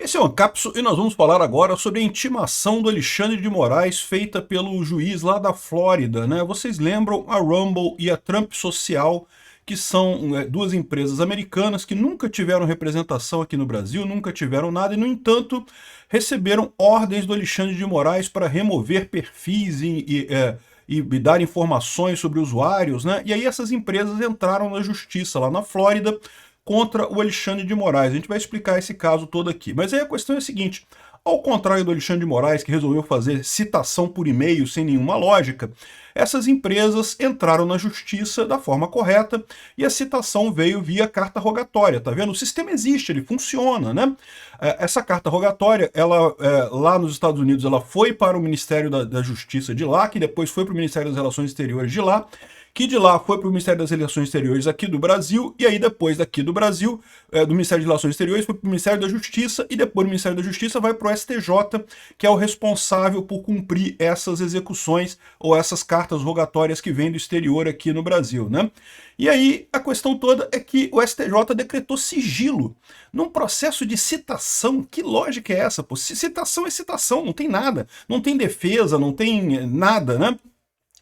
Esse é o Ancapso e nós vamos falar agora sobre a intimação do Alexandre de Moraes feita pelo juiz lá da Flórida, né? Vocês lembram a Rumble e a Trump Social, que são duas empresas americanas que nunca tiveram representação aqui no Brasil, nunca tiveram nada e, no entanto, receberam ordens do Alexandre de Moraes para remover perfis e dar informações sobre usuários, né? E aí essas empresas entraram na justiça lá na Flórida contra o Alexandre de Moraes. A gente vai explicar esse caso todo aqui. Mas aí a questão é a seguinte: ao contrário do Alexandre de Moraes, que resolveu fazer citação por e-mail sem nenhuma lógica, essas empresas entraram na justiça da forma correta e a citação veio via carta rogatória, tá vendo? O sistema existe, ele funciona, né? Essa carta rogatória, ela lá nos Estados Unidos, ela foi para o Ministério da Justiça de lá, que depois foi para o Ministério das Relações Exteriores de lá, que de lá foi para o Ministério das Relações Exteriores aqui do Brasil, e aí depois daqui do Brasil, do Ministério das Relações Exteriores, foi para o Ministério da Justiça, e depois do Ministério da Justiça vai para o STJ, que é o responsável por cumprir essas execuções ou essas cartas rogatórias que vêm do exterior aqui no Brasil, né? E aí a questão toda é que o STJ decretou sigilo num processo de citação. Que lógica é essa, pô? Citação é citação, não tem nada, não tem defesa, não tem nada, né?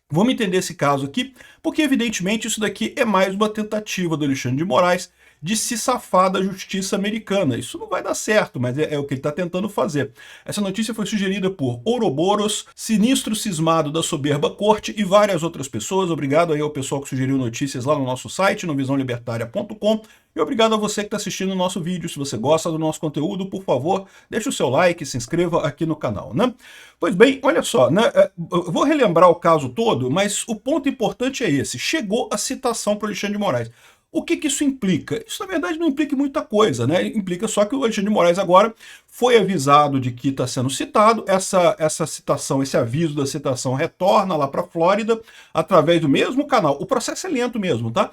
Vamos entender esse caso aqui, porque evidentemente isso daqui é mais uma tentativa do Alexandre de Moraes de se safar da justiça americana. Isso não vai dar certo, mas é o que ele está tentando fazer. Essa notícia foi sugerida por Ouroboros, Sinistro Cismado da Soberba Corte e várias outras pessoas. Obrigado aí ao pessoal que sugeriu notícias lá no nosso site, no visãolibertaria.com. E obrigado a você que está assistindo o nosso vídeo. Se você gosta do nosso conteúdo, por favor, deixe o seu like, se inscreva aqui no canal, né? Pois bem, olha só, né? Eu vou relembrar o caso todo, mas o ponto importante é esse. Chegou a citação para o Alexandre de Moraes. O que isso implica? Isso, na verdade, não implica muita coisa, né? Implica só que o Alexandre de Moraes agora foi avisado de que está sendo citado, essa citação, esse aviso da citação retorna lá para a Flórida através do mesmo canal. O processo é lento mesmo, tá?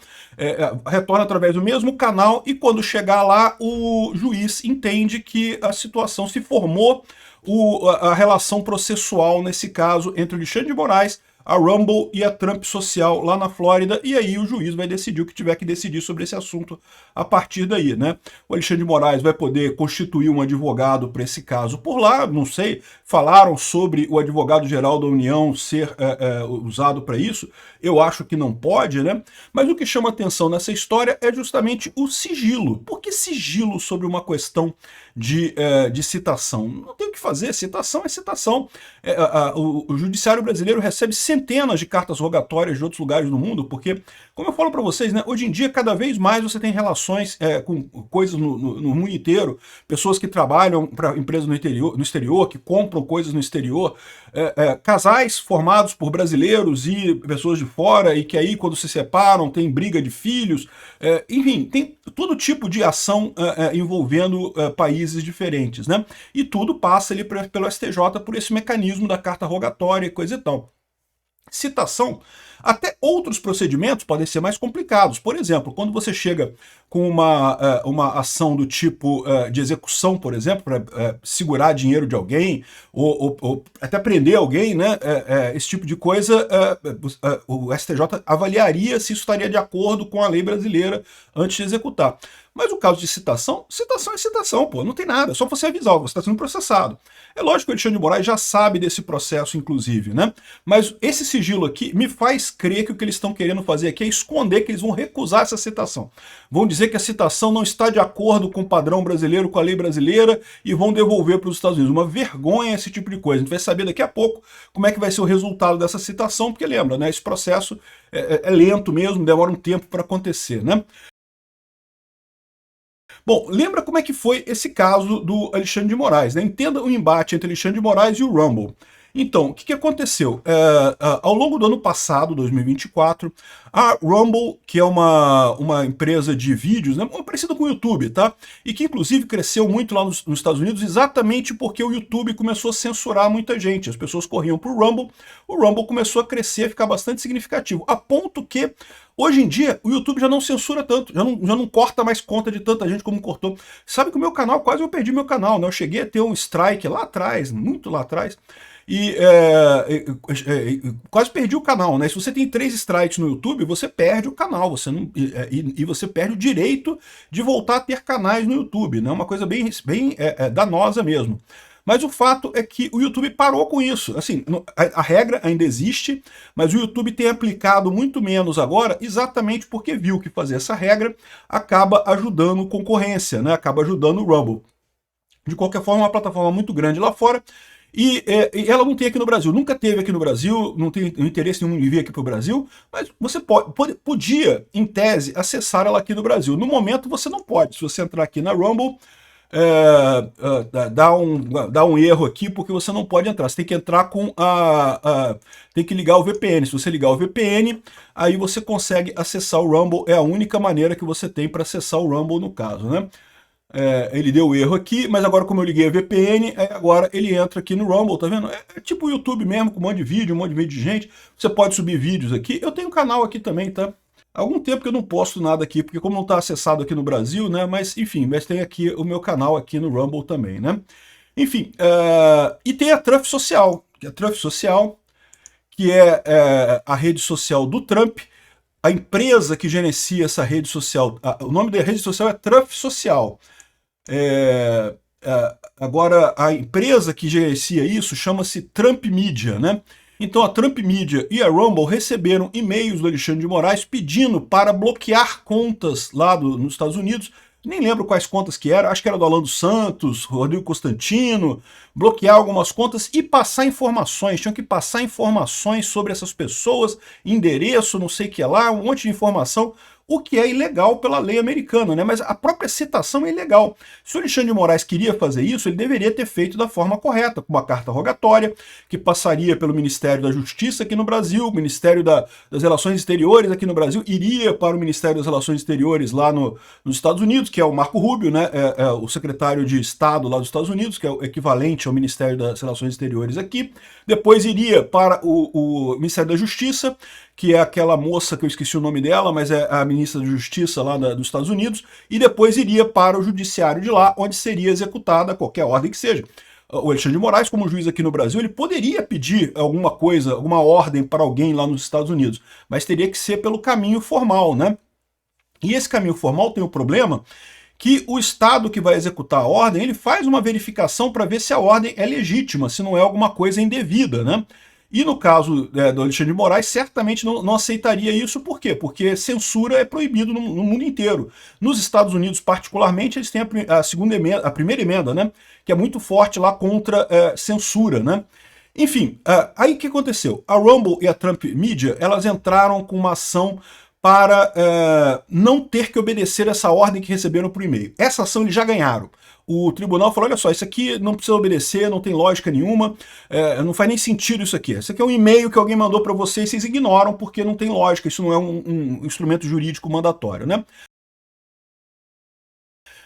Retorna através do mesmo canal e quando chegar lá, o juiz entende que a situação se formou, a relação processual nesse caso entre o Alexandre de Moraes, a Rumble e a Trump Social lá na Flórida, e aí o juiz vai decidir o que tiver que decidir sobre esse assunto a partir daí, né? O Alexandre de Moraes vai poder constituir um advogado para esse caso por lá, não sei, falaram sobre o advogado-geral da União ser usado para isso, eu acho que não pode, né? Mas o que chama atenção nessa história é justamente o sigilo. Por que sigilo sobre uma questão de citação? Não tem o que fazer, citação é citação. O judiciário brasileiro recebe centenas de cartas rogatórias de outros lugares do mundo, porque, como eu falo para vocês, né, hoje em dia, cada vez mais você tem relações com coisas no mundo inteiro, pessoas que trabalham para empresas no exterior, que compram coisas no exterior, casais formados por brasileiros e pessoas de fora, e que aí, quando se separam, tem briga de filhos, enfim, tem todo tipo de ação envolvendo países diferentes, né? E tudo passa ali pelo STJ por esse mecanismo da carta rogatória e coisa e tal. Citação, até outros procedimentos podem ser mais complicados. Por exemplo, quando você chega com uma ação do tipo de execução, por exemplo, para segurar dinheiro de alguém, ou até prender alguém, né? Esse tipo de coisa, o STJ avaliaria se isso estaria de acordo com a lei brasileira antes de executar. Mas o caso de citação, citação é citação, pô, não tem nada, é só você avisar, você está sendo processado. É lógico que o Alexandre de Moraes já sabe desse processo, inclusive, né? Mas esse sigilo aqui me faz crer que o que eles estão querendo fazer aqui é esconder que eles vão recusar essa citação. Vão dizer que a citação não está de acordo com o padrão brasileiro, com a lei brasileira, e vão devolver para os Estados Unidos. Uma vergonha esse tipo de coisa. A gente vai saber daqui a pouco como é que vai ser o resultado dessa citação, porque lembra, né? Esse processo é lento mesmo, demora um tempo para acontecer, né? Bom, lembra como é que foi esse caso do Alexandre de Moraes, né? Entenda o embate entre Alexandre de Moraes e o Rumble. Então, o que aconteceu? Ao longo do ano passado, 2024, a Rumble, que é uma empresa de vídeos, né, parecida com o YouTube, tá? E que inclusive cresceu muito lá nos Estados Unidos exatamente porque o YouTube começou a censurar muita gente. As pessoas corriam pro Rumble, o Rumble começou a crescer, a ficar bastante significativo, a ponto que hoje em dia, o YouTube já não censura tanto, já não corta mais conta de tanta gente como cortou. Sabe que o meu canal, quase eu perdi meu canal, né? Eu cheguei a ter um strike lá atrás, muito lá atrás, quase perdi o canal, né? Se você tem 3 strikes no YouTube, você perde o canal, você não, e você perde o direito de voltar a ter canais no YouTube, né? Uma coisa bem danosa mesmo. Mas o fato é que o YouTube parou com isso. Assim, a regra ainda existe, mas o YouTube tem aplicado muito menos agora, exatamente porque viu que fazer essa regra acaba ajudando concorrência, né? Acaba ajudando o Rumble. De qualquer forma, é uma plataforma muito grande lá fora, e ela não tem aqui no Brasil, nunca teve aqui no Brasil, não tem interesse nenhum em vir aqui para o Brasil, mas você podia, em tese, acessar ela aqui no Brasil. No momento você não pode. Se você entrar aqui na Rumble, dá um erro aqui, porque você não pode entrar. Você tem que entrar com tem que ligar o VPN. Se você ligar o VPN, aí você consegue acessar o Rumble. É a única maneira que você tem para acessar o Rumble no caso, né? Ele deu erro aqui, mas agora como eu liguei a VPN, agora ele entra aqui no Rumble, tá vendo? É tipo o YouTube mesmo, com um monte de vídeo de gente. Você pode subir vídeos aqui. Eu tenho um canal aqui também, tá? Há algum tempo que eu não posto nada aqui, porque como não está acessado aqui no Brasil, né? Mas enfim, mas tem aqui o meu canal aqui no Rumble também, né? Enfim, e tem a Truth Social, que é a rede social do Trump. A empresa que gerencia essa rede social, o nome da rede social é Truth Social. Agora, a empresa que gerencia isso chama-se Trump Media, né? Então a Trump Media e a Rumble receberam e-mails do Alexandre de Moraes pedindo para bloquear contas lá nos Estados Unidos. Nem lembro quais contas que era, acho que era do Alan dos Santos, Rodrigo Constantino, bloquear algumas contas e passar informações. Tinham que passar informações sobre essas pessoas, endereço, não sei o que lá, um monte de informação, o que é ilegal pela lei americana, né? Mas a própria citação é ilegal. Se o Alexandre de Moraes queria fazer isso, ele deveria ter feito da forma correta, com uma carta rogatória, que passaria pelo Ministério da Justiça aqui no Brasil, o Ministério das Relações Exteriores aqui no Brasil, iria para o Ministério das Relações Exteriores lá nos Estados Unidos, que é o Marco Rubio, né? O secretário de Estado lá dos Estados Unidos, que é o equivalente ao Ministério das Relações Exteriores aqui. Depois iria para o Ministério da Justiça, que é aquela moça que eu esqueci o nome dela, mas é a ministra da Justiça lá dos Estados Unidos, e depois iria para o judiciário de lá, onde seria executada qualquer ordem que seja. O Alexandre de Moraes, como juiz aqui no Brasil, ele poderia pedir alguma coisa, alguma ordem para alguém lá nos Estados Unidos, mas teria que ser pelo caminho formal, né? E esse caminho formal tem o problema que o Estado que vai executar a ordem, ele faz uma verificação para ver se a ordem é legítima, se não é alguma coisa indevida, né? E no caso do Alexandre de Moraes, certamente não aceitaria isso. Por quê? Porque censura é proibido no mundo inteiro. Nos Estados Unidos, particularmente, eles têm a primeira emenda, né? Que é muito forte lá contra censura, né? Enfim, aí o que aconteceu? A Rumble e a Trump Media, elas entraram com uma ação para não ter que obedecer essa ordem que receberam por e-mail. Essa ação eles já ganharam. O tribunal falou, olha só, isso aqui não precisa obedecer, não tem lógica nenhuma, não faz nem sentido isso aqui. Isso aqui é um e-mail que alguém mandou para vocês, vocês ignoram porque não tem lógica, isso não é um instrumento jurídico mandatório, né?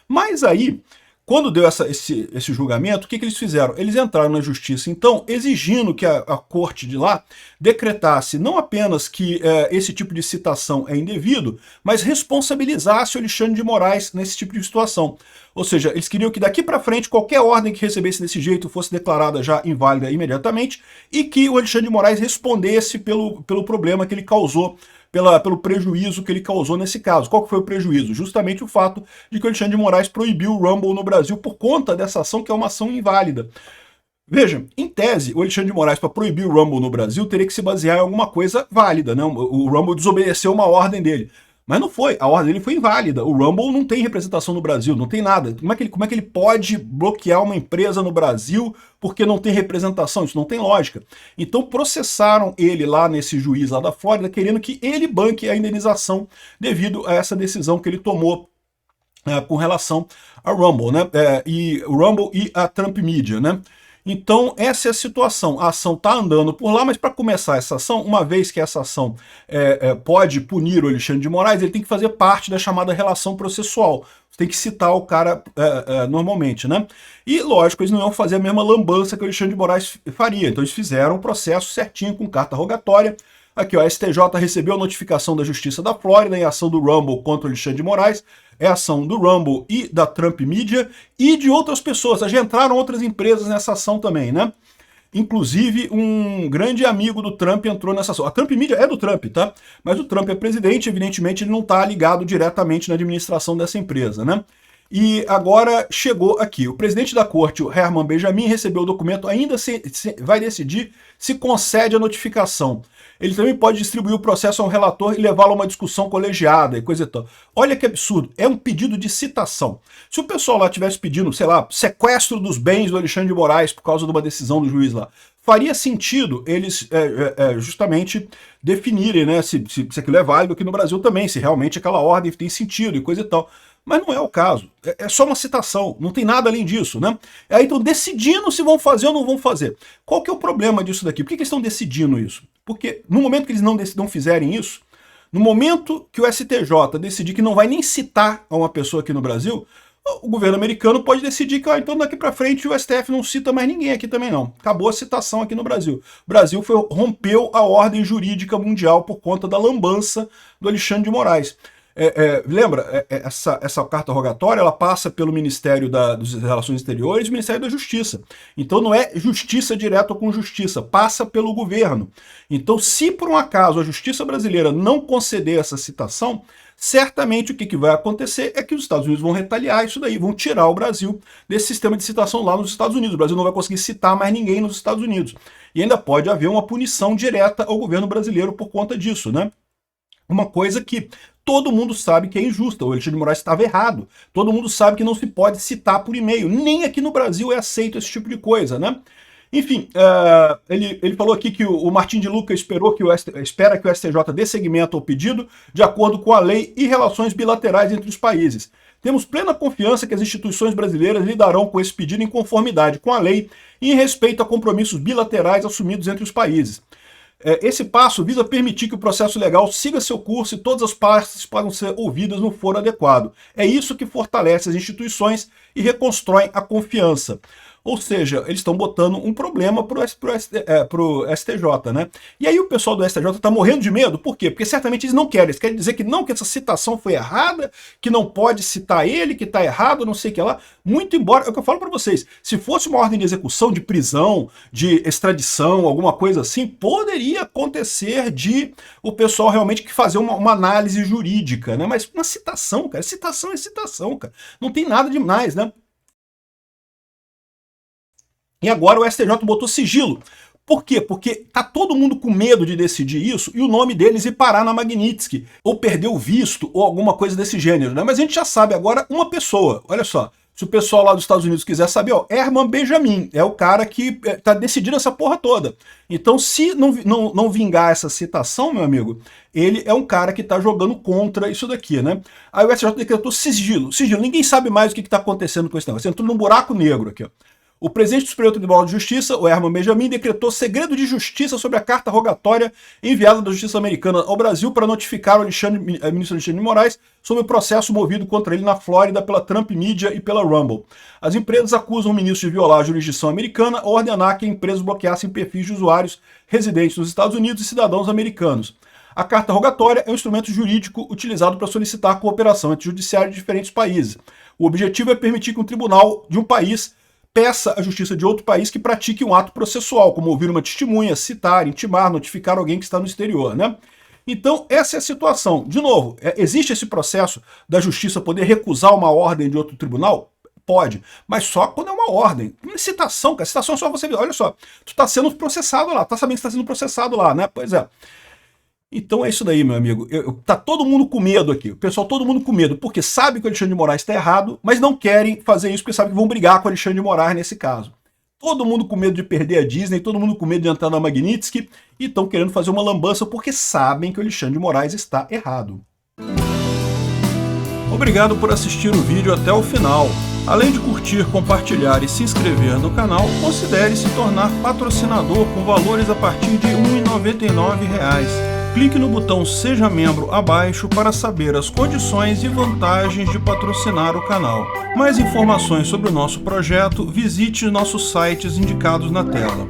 Mas aí, quando deu esse julgamento, o que eles fizeram? Eles entraram na justiça, então, exigindo que a corte de lá decretasse não apenas que esse tipo de citação é indevido, mas responsabilizasse o Alexandre de Moraes nesse tipo de situação. Ou seja, eles queriam que daqui para frente qualquer ordem que recebesse desse jeito fosse declarada já inválida imediatamente e que o Alexandre de Moraes respondesse pelo problema que ele causou, pelo prejuízo que ele causou nesse caso. Qual que foi o prejuízo? Justamente o fato de que o Alexandre de Moraes proibiu o Rumble no Brasil por conta dessa ação, que é uma ação inválida. Veja, em tese, o Alexandre de Moraes, para proibir o Rumble no Brasil, teria que se basear em alguma coisa válida, né? O Rumble desobedeceu uma ordem dele. Mas não foi, a ordem dele foi inválida. O Rumble não tem representação no Brasil, não tem nada. Como é que ele pode bloquear uma empresa no Brasil porque não tem representação? Isso não tem lógica. Então processaram ele lá nesse juiz lá da Flórida, querendo que ele banque a indenização devido a essa decisão que ele tomou com relação ao Rumble, né? E o Rumble e a Trump Media, né? Então, essa é a situação. A ação está andando por lá, mas para começar essa ação, uma vez que essa ação pode punir o Alexandre de Moraes, ele tem que fazer parte da chamada relação processual. Você tem que citar o cara normalmente, né? E, lógico, eles não iam fazer a mesma lambança que o Alexandre de Moraes faria. Então, eles fizeram o processo certinho, com carta rogatória. Aqui, ó, a STJ recebeu a notificação da Justiça da Flórida em ação do Rumble contra o Alexandre de Moraes. É a ação do Rumble e da Trump Media e de outras pessoas. Já entraram outras empresas nessa ação também, né? Inclusive, um grande amigo do Trump entrou nessa ação. A Trump Media é do Trump, tá? Mas o Trump é presidente, evidentemente ele não está ligado diretamente na administração dessa empresa, né? E agora chegou aqui. O presidente da corte, o Herman Benjamin, recebeu o documento, ainda vai decidir se concede a notificação. Ele também pode distribuir o processo a um relator e levá-lo a uma discussão colegiada e coisa e tal. Olha que absurdo, é um pedido de citação. Se o pessoal lá tivesse pedindo, sei lá, sequestro dos bens do Alexandre de Moraes por causa de uma decisão do juiz lá, faria sentido eles justamente definirem, né, se aquilo é válido aqui no Brasil também, se realmente aquela ordem tem sentido e coisa e tal. Mas não é o caso, é só uma citação, não tem nada além disso, né? Aí estão decidindo se vão fazer ou não vão fazer. Qual que é o problema disso daqui? Por que eles estão decidindo isso? Porque no momento que eles não fizerem isso, no momento que o STJ decidir que não vai nem citar a uma pessoa aqui no Brasil, o governo americano pode decidir que, então daqui para frente o STF não cita mais ninguém aqui também não. Acabou a citação aqui no Brasil. O Brasil rompeu a ordem jurídica mundial por conta da lambança do Alexandre de Moraes. Lembra, essa carta rogatória ela passa pelo Ministério das Relações Exteriores e o Ministério da Justiça. Então não é justiça direta com justiça, passa pelo governo. Então se por um acaso a justiça brasileira não conceder essa citação, certamente o que vai acontecer é que os Estados Unidos vão retaliar isso daí, vão tirar o Brasil desse sistema de citação lá nos Estados Unidos. O Brasil não vai conseguir citar mais ninguém nos Estados Unidos. E ainda pode haver uma punição direta ao governo brasileiro por conta disso, né? Uma coisa que todo mundo sabe que é injusta, o Alexandre de Moraes estava errado. Todo mundo sabe que não se pode citar por e-mail. Nem aqui no Brasil é aceito esse tipo de coisa, né? Enfim, ele falou aqui que o Martim de Luca espera que o STJ dê seguimento ao pedido de acordo com a lei e relações bilaterais entre os países. Temos plena confiança que as instituições brasileiras lidarão com esse pedido em conformidade com a lei e em respeito a compromissos bilaterais assumidos entre os países. Esse passo visa permitir que o processo legal siga seu curso e todas as partes possam ser ouvidas no foro adequado. É isso que fortalece as instituições e reconstrói a confiança. Ou seja, eles estão botando um problema para o STJ, né? E aí o pessoal do STJ está morrendo de medo. Por quê? Porque certamente eles não querem. Eles querem dizer que não, que essa citação foi errada, que não pode citar ele, que está errado, não sei o que lá. Muito embora, é o que eu falo para vocês, se fosse uma ordem de execução, de prisão, de extradição, alguma coisa assim, poderia acontecer de o pessoal realmente fazer uma análise jurídica, né? Mas uma citação, cara, citação é citação, cara. Não tem nada demais, né? E agora o STJ botou sigilo. Por quê? Porque tá todo mundo com medo de decidir isso e o nome deles ir parar na Magnitsky, ou perder o visto, ou alguma coisa desse gênero, né? Mas a gente já sabe agora uma pessoa, olha só, se o pessoal lá dos Estados Unidos quiser saber, ó, Herman Benjamin é o cara que tá decidindo essa porra toda. Então se não vingar essa citação, meu amigo, ele é um cara que tá jogando contra isso daqui, né? Aí o STJ decretou sigilo, ninguém sabe mais o que tá acontecendo com esse negócio, entrou num buraco negro aqui, ó. O presidente do Superior Tribunal de Justiça, o Herman Benjamin, decretou segredo de justiça sobre a carta rogatória enviada da Justiça Americana ao Brasil para notificar o ministro Alexandre de Moraes sobre o processo movido contra ele na Flórida pela Trump Media e pela Rumble. As empresas acusam o ministro de violar a jurisdição americana ao ordenar que empresas bloqueassem perfis de usuários residentes nos Estados Unidos e cidadãos americanos. A carta rogatória é um instrumento jurídico utilizado para solicitar a cooperação entre judiciários de diferentes países. O objetivo é permitir que um tribunal de um país peça à justiça de outro país que pratique um ato processual, como ouvir uma testemunha, citar, intimar, notificar alguém que está no exterior, né? Então, essa é a situação. De novo, existe esse processo da justiça poder recusar uma ordem de outro tribunal? Pode, mas só quando é uma ordem. Uma citação, cara, citação é só você ver, olha só, tu está sendo processado lá, tá sabendo que está sendo processado lá, né? Pois é. Então é isso daí, meu amigo. Tá todo mundo com medo aqui. O pessoal, todo mundo com medo, porque sabe que o Alexandre de Moraes está errado, mas não querem fazer isso porque sabem que vão brigar com o Alexandre de Moraes nesse caso. Todo mundo com medo de perder a Disney, todo mundo com medo de entrar na Magnitsky e estão querendo fazer uma lambança porque sabem que o Alexandre de Moraes está errado. Obrigado por assistir o vídeo até o final. Além de curtir, compartilhar e se inscrever no canal, considere se tornar patrocinador com valores a partir de R$ 1,99. Clique no botão Seja Membro abaixo para saber as condições e vantagens de patrocinar o canal. Mais informações sobre o nosso projeto, visite nossos sites indicados na tela.